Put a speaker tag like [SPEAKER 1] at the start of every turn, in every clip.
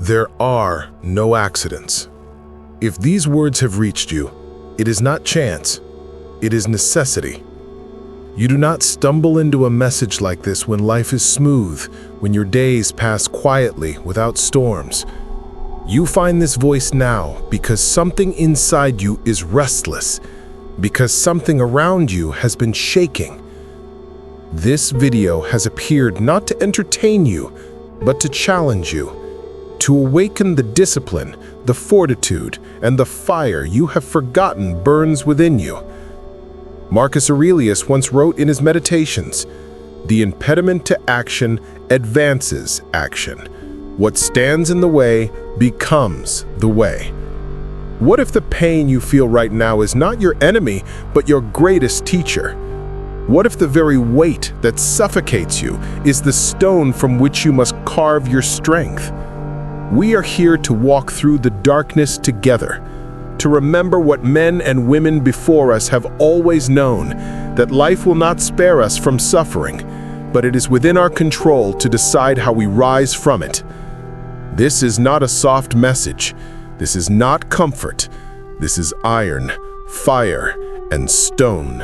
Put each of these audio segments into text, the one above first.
[SPEAKER 1] There are no accidents. If these words have reached you, it is not chance, it is necessity. You do not stumble into a message like this when life is smooth, when your days pass quietly without storms. You find this voice now because something inside you is restless, because something around you has been shaking. This video has appeared not to entertain you, but to challenge you, to awaken the discipline, the fortitude, and the fire you have forgotten burns within you. Marcus Aurelius once wrote in his Meditations, "The impediment to action advances action. What stands in the way becomes the way." What if the pain you feel right now is not your enemy, but your greatest teacher? What if the very weight that suffocates you is the stone from which you must carve your strength? We are here to walk through the darkness together, to remember what men and women before us have always known, that life will not spare us from suffering, but it is within our control to decide how we rise from it. This is not a soft message. This is not comfort. This is iron, fire, and stone.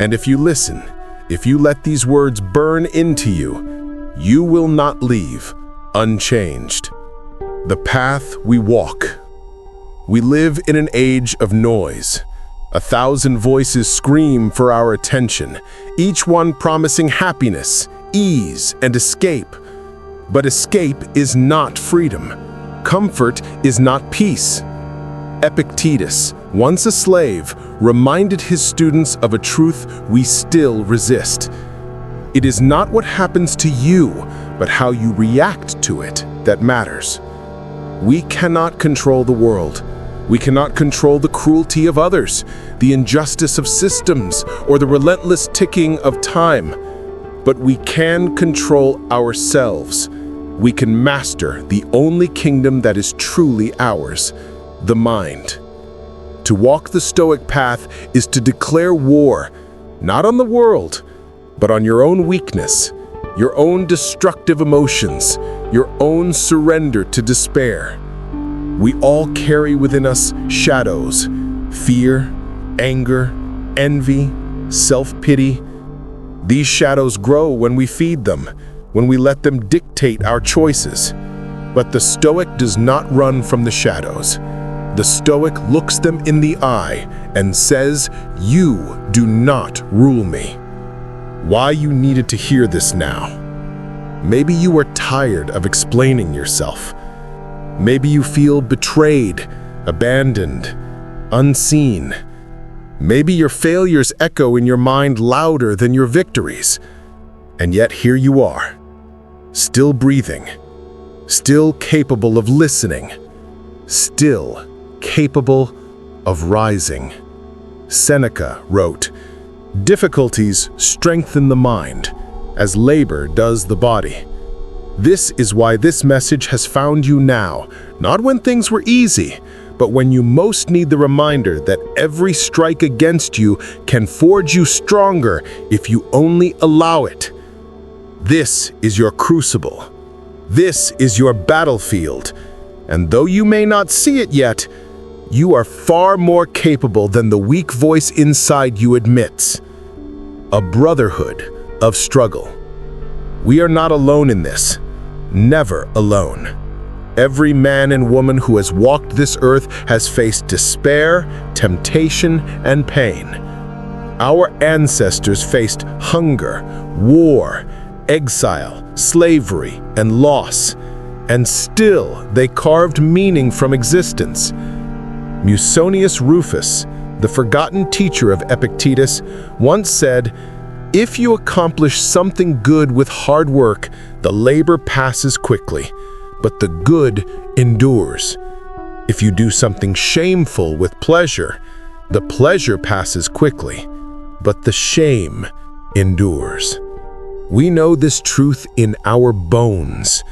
[SPEAKER 1] And if you listen, if you let these words burn into you, you will not leave unchanged. The path we walk. We live in an age of noise. 1,000 voices scream for our attention, each one promising happiness, ease, and escape. But escape is not freedom. Comfort is not peace. Epictetus, once a slave, reminded his students of a truth we still resist. It is not what happens to you, but how you react to it that matters. We cannot control the world. We cannot control the cruelty of others, the injustice of systems, or the relentless ticking of time. But we can control ourselves. We can master the only kingdom that is truly ours, the mind. To walk the Stoic path is to declare war, not on the world, but on your own weakness, your own destructive emotions, your own surrender to despair. We all carry within us shadows, fear, anger, envy, self-pity. These shadows grow when we feed them, when we let them dictate our choices. But the Stoic does not run from the shadows. The Stoic looks them in the eye and says, "You do not rule me." Why you needed to hear this now? Maybe you are tired of explaining yourself. Maybe you feel betrayed, abandoned, unseen. Maybe your failures echo in your mind louder than your victories. And yet here you are, still breathing, still capable of listening, still capable of rising. Seneca wrote, "Difficulties strengthen the mind, as labor does the body." This is why this message has found you now, not when things were easy, but when you most need the reminder that every strike against you can forge you stronger if you only allow it. This is your crucible. This is your battlefield. And though you may not see it yet, you are far more capable than the weak voice inside you admits. A brotherhood of struggle. We are not alone in this. Never alone. Every man and woman who has walked this earth has faced despair, temptation, and pain. Our ancestors faced hunger, war, exile, slavery, and loss, and still they carved meaning from existence. Musonius Rufus, the forgotten teacher of Epictetus, once said, "If you accomplish something good with hard work, the labor passes quickly, but the good endures. If you do something shameful with pleasure, the pleasure passes quickly, but the shame endures." We know this truth in our bones.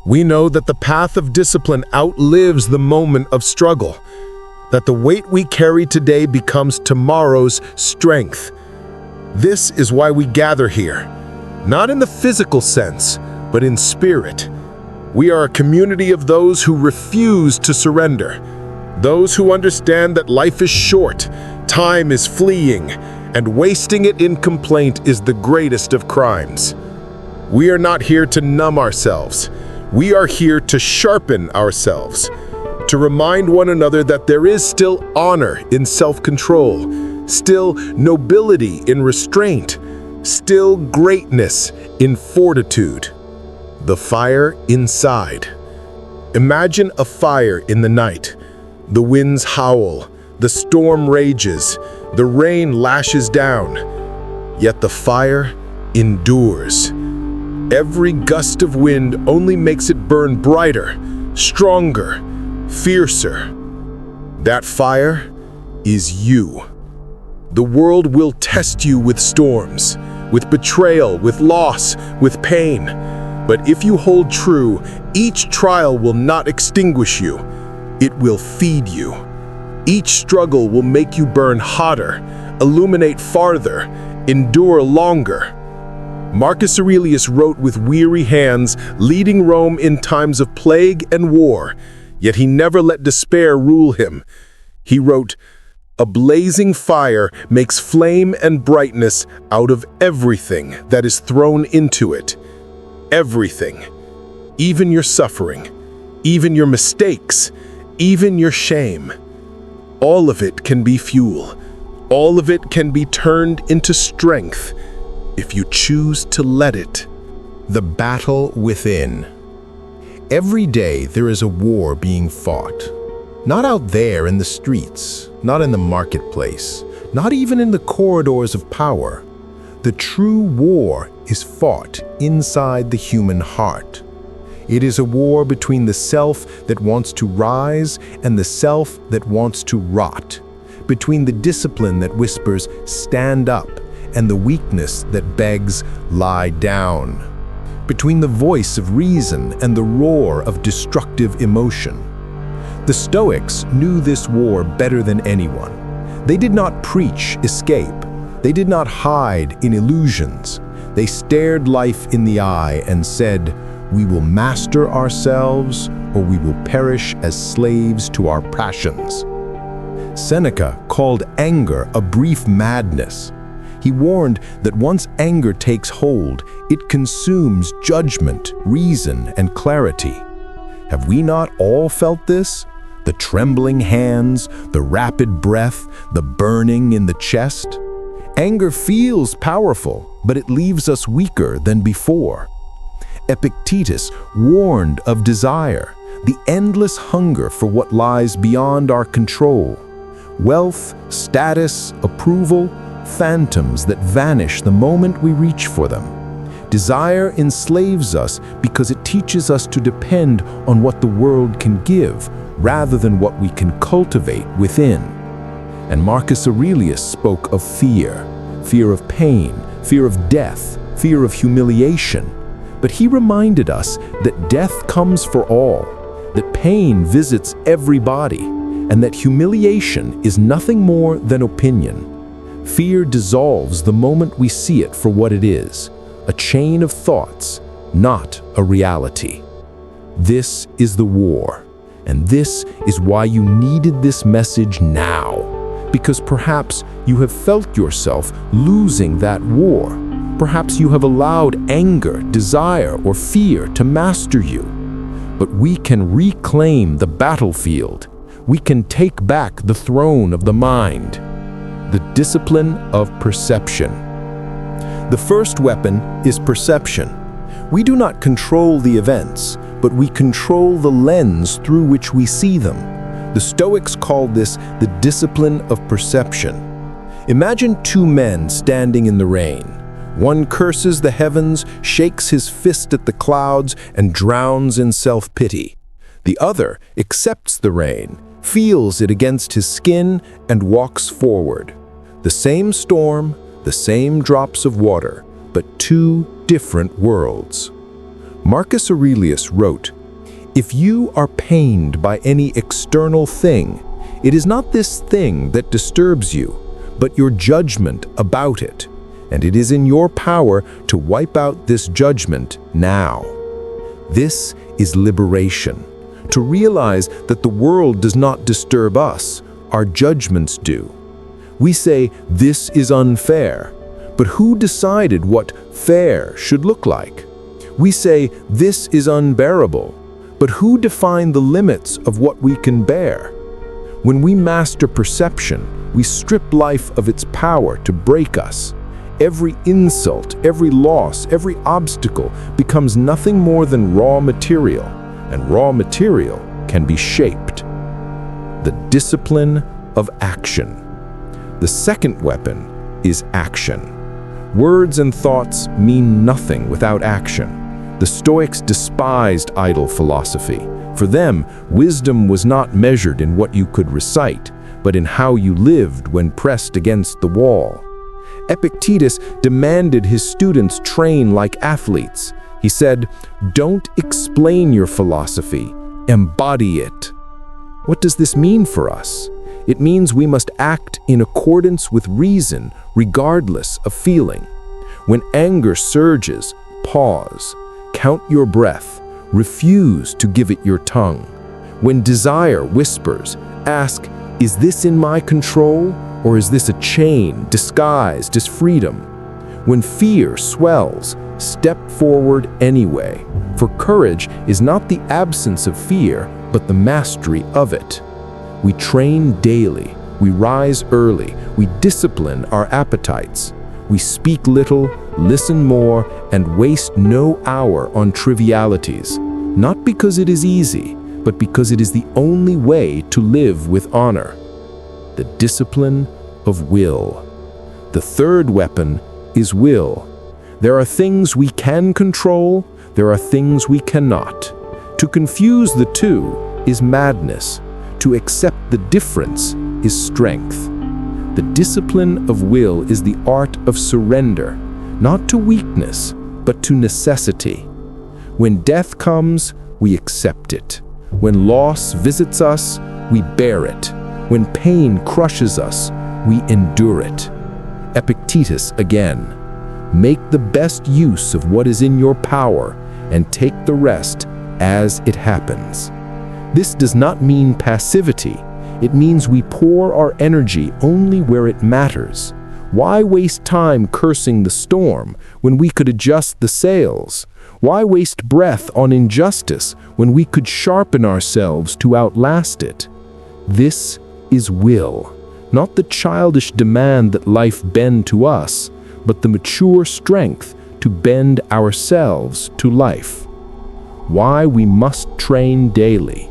[SPEAKER 1] We know that the path of discipline outlives the moment of struggle, that the weight we carry today becomes tomorrow's strength. This is why we gather here, not in the physical sense, but in spirit. We are a community of those who refuse to surrender, those who understand that life is short, time is fleeing, and wasting it in complaint is the greatest of crimes. We are not here to numb ourselves. We are here to sharpen ourselves, to remind one another that there is still honor in self-control, still nobility in restraint, still greatness in fortitude. The fire inside. Imagine a fire in the night. The winds howl, the storm rages, the rain lashes down. Yet the fire endures. Every gust of wind only makes it burn brighter, stronger, fiercer. That fire is you. The world will test you with storms, with betrayal, with loss, with pain. But if you hold true, each trial will not extinguish you. It will feed you. Each struggle will make you burn hotter, illuminate farther, endure longer. Marcus Aurelius wrote with weary hands, leading Rome in times of plague and war, yet he never let despair rule him. He wrote, "A blazing fire makes flame and brightness out of everything that is thrown into it." Everything, even your suffering, even your mistakes, even your shame. All of it can be fuel. All of it can be turned into strength if you choose to let it. The battle within. Every day there is a war being fought. Not out there in the streets, not in the marketplace, not even in the corridors of power. The true war is fought inside the human heart. It is a war between the self that wants to rise and the self that wants to rot, between the discipline that whispers, "Stand up," and the weakness that begs, "Lie down," between the voice of reason and the roar of destructive emotion. The Stoics knew this war better than anyone. They did not preach escape. They did not hide in illusions. They stared life in the eye and said, "We will master ourselves, or we will perish as slaves to our passions." Seneca called anger a brief madness. He warned that once anger takes hold, it consumes judgment, reason, and clarity. Have we not all felt this? The trembling hands, the rapid breath, the burning in the chest? Anger feels powerful, but it leaves us weaker than before. Epictetus warned of desire, the endless hunger for what lies beyond our control. Wealth, status, approval, phantoms that vanish the moment we reach for them. Desire enslaves us because it teaches us to depend on what the world can give, rather than what we can cultivate within. And Marcus Aurelius spoke of fear, fear of pain, fear of death, fear of humiliation. But he reminded us that death comes for all, that pain visits everybody, and that humiliation is nothing more than opinion. Fear dissolves the moment we see it for what it is, a chain of thoughts, not a reality. This is the war, and this is why you needed this message now. Because perhaps you have felt yourself losing that war. Perhaps you have allowed anger, desire, or fear to master you. But we can reclaim the battlefield. We can take back the throne of the mind. The discipline of perception. The first weapon is perception. We do not control the events, but we control the lens through which we see them. The Stoics called this the discipline of perception. Imagine two men standing in the rain. One curses the heavens, shakes his fist at the clouds, and drowns in self-pity. The other accepts the rain, feels it against his skin, and walks forward. The same storm, the same drops of water, but two different worlds. Marcus Aurelius wrote, "If you are pained by any external thing, it is not this thing that disturbs you, but your judgment about it, and it is in your power to wipe out this judgment now." This
[SPEAKER 2] is liberation. To realize that the world does not disturb us, our judgments do. We say, this is unfair, but who decided what fair should look like? We say, this is unbearable, but who defined the limits of what we can bear? When we master perception, we strip life of its power to break us. Every insult, every loss, every obstacle becomes nothing more than raw material, and raw material can be shaped. The discipline of action. The second weapon is action. Words and thoughts mean nothing without action. The Stoics despised idle philosophy. For them, wisdom was not measured in what you could recite, but in how you lived when pressed against the wall. Epictetus demanded his students train like athletes. He said, "Don't explain your philosophy, embody it." What does this mean for us? It means we must act in accordance with reason, regardless of feeling. When anger surges, pause, count your breath, refuse to give it your tongue. When desire whispers, ask, "Is this in my control, or is this a chain disguised as freedom?" When fear swells, step forward anyway, for courage is not the absence of fear, but the mastery of it. We train daily, we rise early, we discipline our appetites. We speak little, listen more, and waste no hour on trivialities, not because it is easy, but because it is the only way to live with honor. The discipline of will. The third weapon is will. There are things we can control, there are things we cannot. To confuse the two is madness. To accept the difference is strength. The discipline of will is the art of surrender, not to weakness, but to necessity. When death comes, we accept it. When loss visits us, we bear it. When pain crushes us, we endure it. Epictetus again. Make the best use of what is in your power and take the rest as it happens. This does not mean passivity. It means we pour our energy only where it matters. Why waste time cursing the storm when we could adjust the sails? Why waste breath on injustice when we could sharpen ourselves to outlast it? This is will, not the childish demand that life bend to us, but the mature strength to bend ourselves to life. Why we must train daily.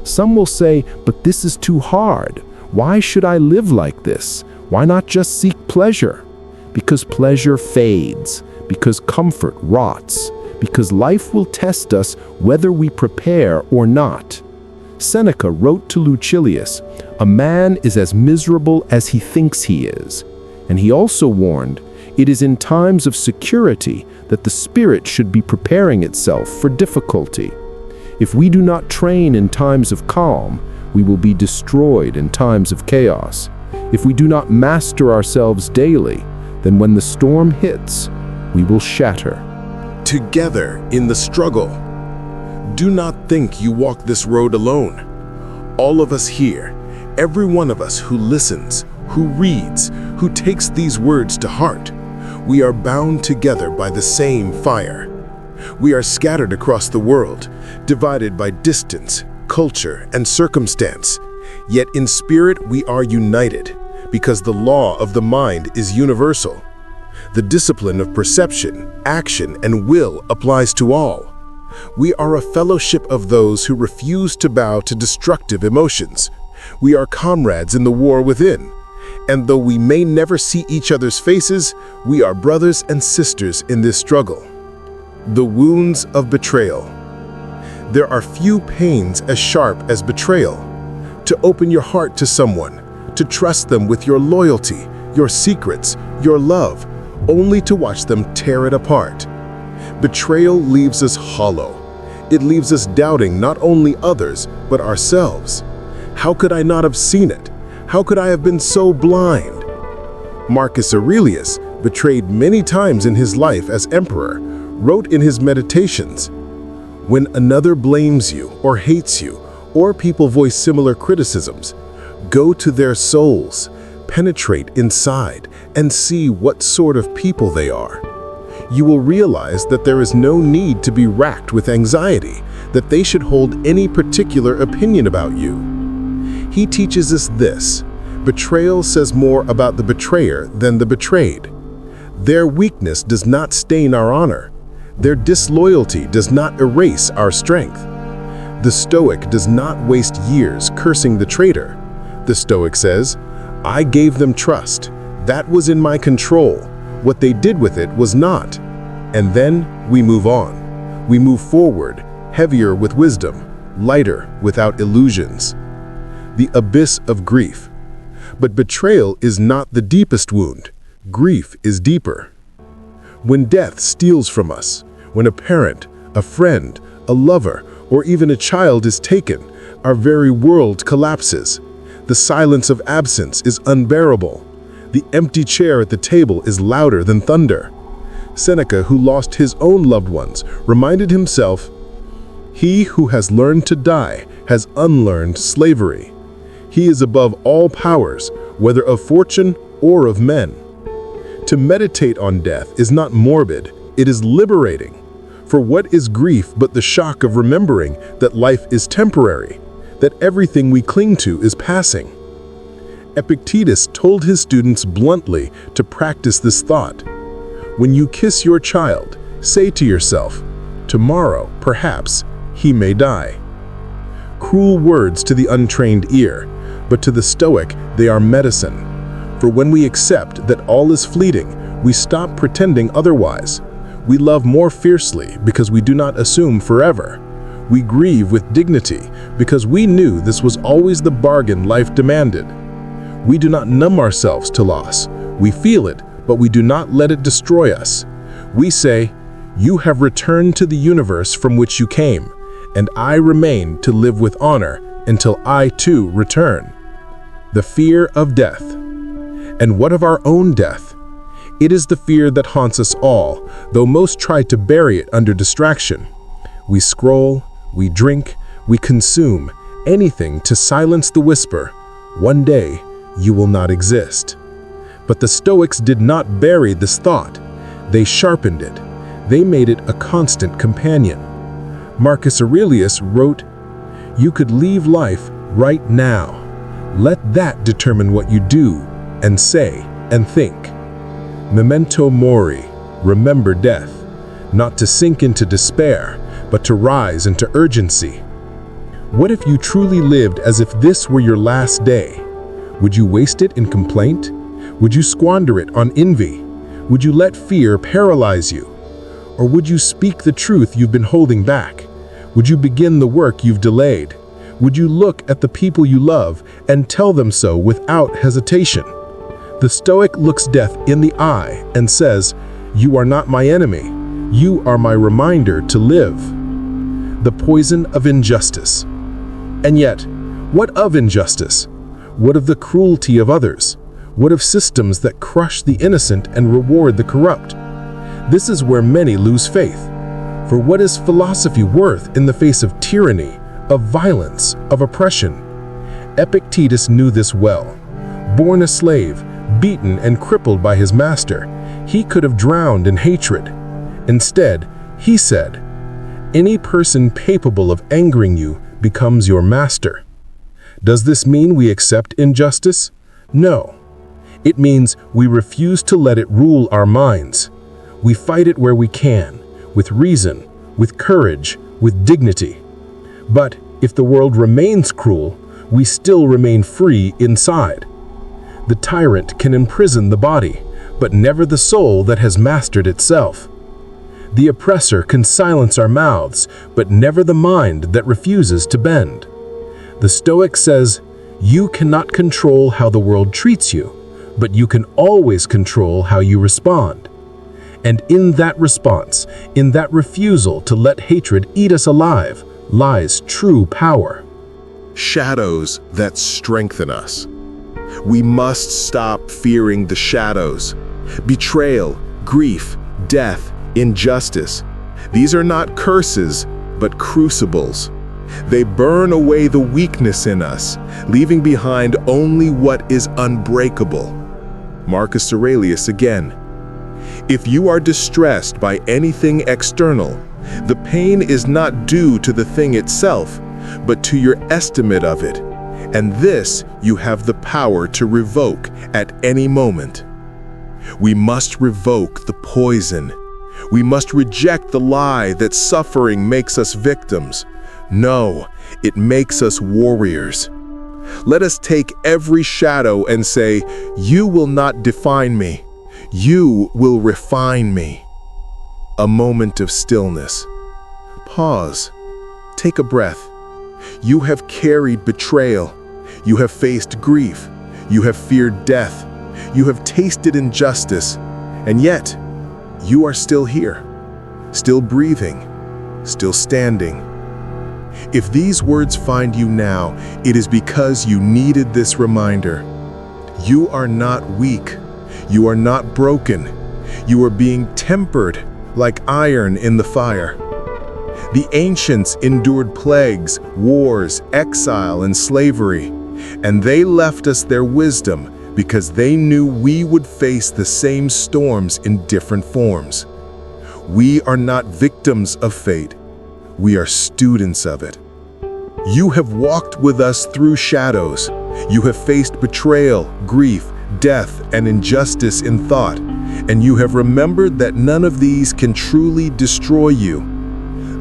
[SPEAKER 2] Some will say, but this is too hard. Why should I live like this? Why not just seek pleasure? Because pleasure fades, because comfort rots, because life will test us whether we prepare or not. Seneca wrote to Lucilius, "A man is as miserable as he thinks he is." And he also warned, "It is in times of security that the spirit should be preparing itself for difficulty." If we do not train in times of calm, we will be destroyed in times of chaos. If we do not master ourselves daily, then when the storm hits, we will shatter.
[SPEAKER 1] Together in the struggle. Do not think you walk this road alone. All of us here, every one of us who listens, who reads, who takes these words to heart, we are bound together by the same fire. We are scattered across the world, divided by distance, culture, and circumstance. Yet in spirit we are united, because the law of the mind is universal. The discipline of perception, action, and will applies to all. We are a fellowship of those who refuse to bow to destructive emotions. We are comrades in the war within. And though we may never see each other's faces, we are brothers and sisters in this struggle. The wounds of betrayal. There are few pains as sharp as betrayal. To open your heart to someone, to trust them with your loyalty, your secrets, your love, only to watch them tear it apart. Betrayal leaves us hollow. It leaves us doubting not only others, but ourselves. How could I not have seen it? How could I have been so blind? Marcus Aurelius, betrayed many times in his life as emperor, wrote in his Meditations, When another blames you or hates you, or people voice similar criticisms, go to their souls, penetrate inside, and see what sort of people they are. You will realize that there is no need to be racked with anxiety, that they should hold any particular opinion about you. He teaches us this: betrayal says more about the betrayer than the betrayed. Their weakness does not stain our honor. Their disloyalty does not erase our strength. The Stoic does not waste years cursing the traitor. The Stoic says, "I gave them trust. That was in my control. What they did with it was not." And then we move on. We move forward, heavier with wisdom, lighter without illusions. The abyss of grief. But betrayal is not the deepest wound. Grief is deeper. When death steals from us, when a parent, a friend, a lover, or even a child is taken, our very world collapses. The silence of absence is unbearable. The empty chair at the table is louder than thunder. Seneca, who lost his own loved ones, reminded himself, "He who has learned to die has unlearned slavery. He is above all powers, whether of fortune or of men." To meditate on death is not morbid, it is liberating. For what is grief but the shock of remembering that life is temporary, that everything we cling to is passing? Epictetus told his students bluntly to practice this thought. When you kiss your child, say to yourself, "Tomorrow, perhaps, he may die." Cruel words to the untrained ear, but to the Stoic they are medicine. For when we accept that all is fleeting, we stop pretending otherwise. We love more fiercely because we do not assume forever. We grieve with dignity because we knew this was always the bargain life demanded. We do not numb ourselves to loss. We feel it, but we do not let it destroy us. We say, "You have returned to the universe from which you came, and I remain to live with honor until I too return." The fear of death. And what of our own death? It is the fear that haunts us all, though most try to bury it under distraction. We scroll, we drink, we consume anything to silence the whisper, "One day you will not exist." But the Stoics did not bury this thought. They sharpened it. They made it a constant companion. Marcus Aurelius wrote, "You could leave life right now. Let that determine what you do and say and think. Memento mori, remember death, not to sink into despair, but to rise into urgency." What if you truly lived as if this were your last day? Would you waste it in complaint? Would you squander it on envy? Would you let fear paralyze you? Or would you speak the truth you've been holding back? Would you begin the work you've delayed? Would you look at the people you love and tell them so without hesitation? The Stoic looks death in the eye and says, "You are not my enemy. You are my reminder to live." The poison of injustice. And yet, what of injustice? What of the cruelty of others? What of systems that crush the innocent and reward the corrupt? This is where many lose faith. For what is philosophy worth in the face of tyranny, of violence, of oppression? Epictetus knew this well. Born a slave, beaten and crippled by his master, he could have drowned in hatred. Instead, he said, "Any person capable of angering you becomes your master." Does this mean we accept injustice? No. It means we refuse to let it rule our minds. We fight it where we can, with reason, with courage, with dignity. But if the world remains cruel, we still remain free inside. The tyrant can imprison the body, but never the soul that has mastered itself. The oppressor can silence our mouths, but never the mind that refuses to bend. The Stoic says, "You cannot control how the world treats you, but you can always control how you respond." And in that response, in that refusal to let hatred eat us alive, lies true power. Shadows that strengthen us. We must stop fearing the shadows. Betrayal, grief, death, injustice. These are not curses, but crucibles. They burn away the weakness in us, leaving behind only what is unbreakable. Marcus Aurelius again. If you are distressed by anything external, the pain is not due to the thing itself, but to your estimate of it, and this you have the power to revoke at any moment. We must revoke the poison. We must reject the lie that suffering makes us victims. No, it makes us warriors. Let us take every shadow and say, "You will not define me. You will refine me." A moment of stillness. Pause. Take a breath. You have carried betrayal. You have faced grief. You have feared death. You have tasted injustice. And yet, you are still here, still breathing, still standing. If these words find you now, it is because you needed this reminder. You are not weak. You are not broken. You are being tempered like iron in the fire. The ancients endured plagues, wars, exile, and slavery, and they left us their wisdom because they knew we would face the same storms in different forms. We are not victims of fate. We are students of it. You have walked with us through shadows. You have faced betrayal, grief, death, and injustice in thought, and you have remembered that none of these can truly destroy you.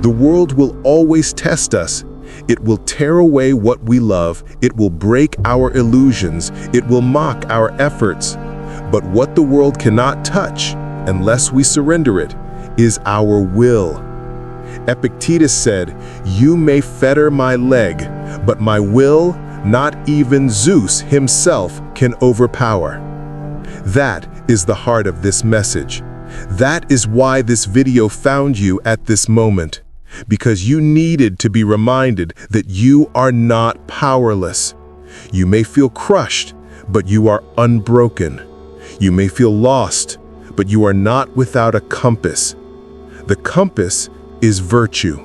[SPEAKER 1] The world will always test us. It will tear away what we love. It will break our illusions. It will mock our efforts. But what the world cannot touch, unless we surrender it, is our will. Epictetus said, "You may fetter my leg, but my will, not even Zeus himself can overpower." That is the heart of this message. That is why this video found you at this moment, because you needed to be reminded that you are not powerless. You may feel crushed, but you are unbroken. You may feel lost, but you are not without a compass. The compass is virtue.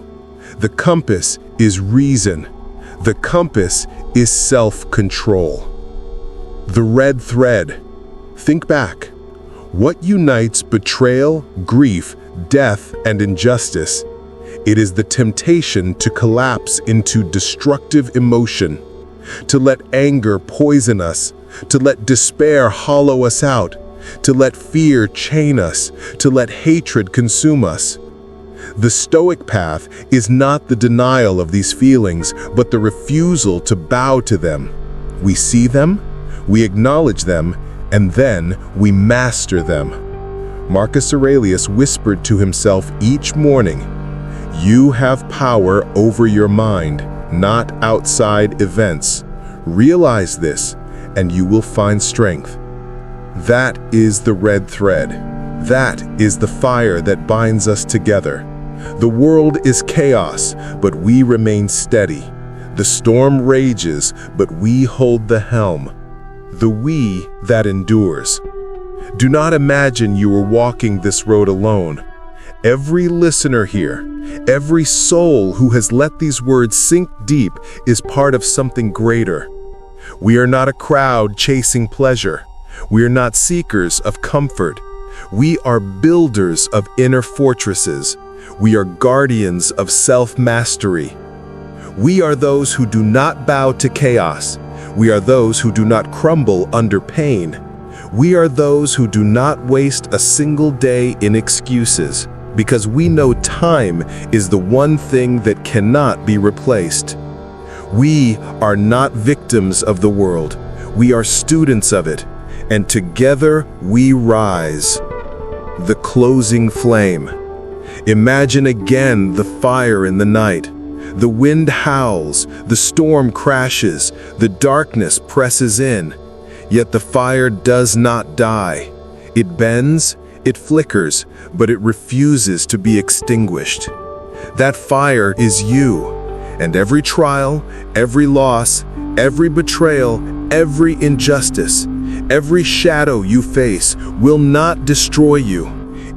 [SPEAKER 1] The compass is reason. The compass is self-control. The red thread. Think back. What unites betrayal, grief, death, and injustice? It is the temptation to collapse into destructive emotion, to let anger poison us, to let despair hollow us out, to let fear chain us, to let hatred consume us. The Stoic path is not the denial of these feelings, but the refusal to bow to them. We see them, we acknowledge them, and then we master them. Marcus Aurelius whispered to himself each morning, "You have power over your mind, not outside events. Realize this, and you will find strength." That is the red thread. That is the fire that binds us together. The world is chaos, but we remain steady. The storm rages, but we hold the helm. The we that endures. Do not imagine you are walking this road alone. Every listener here, every soul who has let these words sink deep is part of something greater. We are not a crowd chasing pleasure. We are not seekers of comfort. We are builders of inner fortresses. We are guardians of self-mastery. We are those who do not bow to chaos. We are those who do not crumble under pain. We are those who do not waste a single day in excuses, because we know time is the one thing that cannot be replaced. We are not victims of the world. We are students of it, and together we rise. The closing flame. Imagine again the fire in the night. The wind howls, the storm crashes, the darkness presses in. Yet the fire does not die. It bends, it flickers, but it refuses to be extinguished. That fire is you, and every trial, every loss, every betrayal, every injustice, every shadow you face will not destroy you.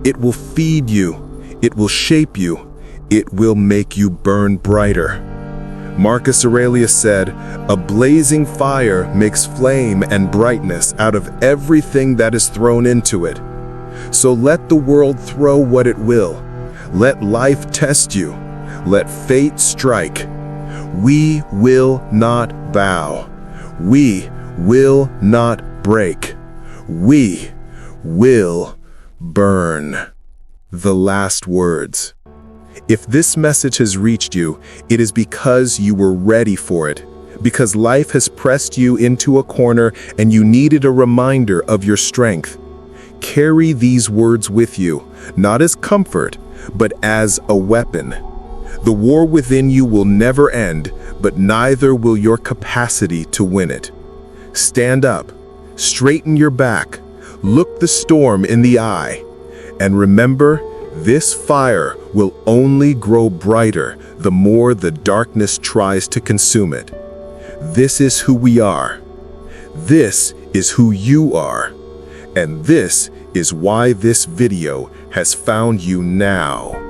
[SPEAKER 1] It will feed you. It will shape you. it will make you burn brighter. Marcus Aurelius said, "A blazing fire makes flame and brightness out of everything that is thrown into it." So let the world throw what it will. Let life test you. Let fate strike. We will not bow. We will not break. We will burn. The last words. If this message has reached you, it is because you were ready for it, because life has pressed you into a corner and you needed a reminder of your strength. Carry these words with you, not as comfort, but as a weapon. The war within you will never end, but neither will your capacity to win it. Stand up, straighten your back, look the storm in the eye, and remember, this fire will only grow brighter the more the darkness tries to consume it. This is who we are. This is who you are. And this is why this video has found you now.